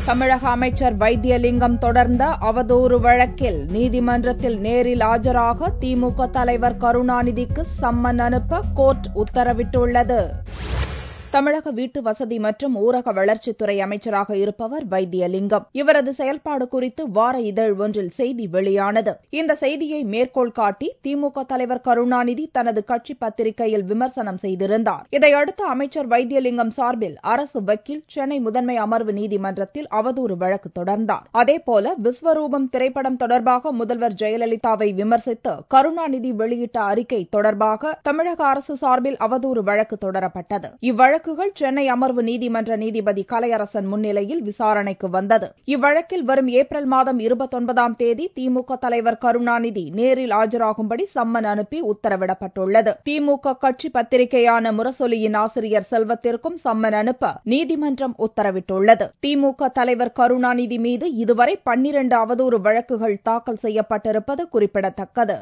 தமிழக அமைச்சர் வைத்தியலிங்கம் தொடர்ந்த அவதூறு வழக்கில் நீதிமன்றத்தில் நேரில் ஆஜராக திமுக தலைவர் கருணாநிதிக்கு சம்மன் அனுப்ப கோர்ட் உத்தரவிட்டுள்ளது. தமிழக வீட்டு வசதி மற்றும் ஊரக வளர்ச்சித்துறை அமைச்சராக இருப்பவர் வைத்தியலிங்கம். இவரது செயல்பாடு குறித்து வார இதழ் ஒன்றில் செய்தி வெளியானது. இந்த செய்தியை மேற்கோள் காட்டி திமுக தலைவர் கருணாநிதி தனது கட்சி பத்திரிகையில் விமர்சனம் செய்திருந்தார். இதையடுத்து அமைச்சர் வைத்தியலிங்கம் சார்பில் அரசு வக்கீல் சென்னை முதன்மை அமர்வு நீதிமன்றத்தில் அவதூறு வழக்கு தொடர்ந்தார். அதேபோல விஸ்வரூபம் திரைப்படம் தொடர்பாக முதல்வர் ஜெயலலிதாவை விமர்சித்து கருணாநிதி வெளியிட்ட அறிக்கை தொடர்பாக தமிழக அரசு சார்பில் அவதூறு வழக்கு தொடரப்பட்டது. இவ்வழக்குகள் சென்னை அமர்வு நீதிமன்ற நீதிபதி கலையரசன் முன்னிலையில் விசாரணைக்கு வந்தது. இவ்வழக்கில் வரும் ஏப்ரல் மாதம் 29ஆம் தேதி திமுக தலைவர் கருணாநிதி நேரில் ஆஜராகும்படி சம்மன் அனுப்பி உத்தரவிடப்பட்டுள்ளது. திமுக கட்சி பத்திரிகையான முரசொலியின் ஆசிரியர் செல்வத்திற்கும் சம்மன் அனுப்ப நீதிமன்றம் உத்தரவிட்டுள்ளது. திமுக தலைவர் கருணாநிதி மீது இதுவரை 12 அவதூறு வழக்குகள் தாக்கல் செய்யப்பட்டிருப்பது குறிப்பிடத்தக்கது.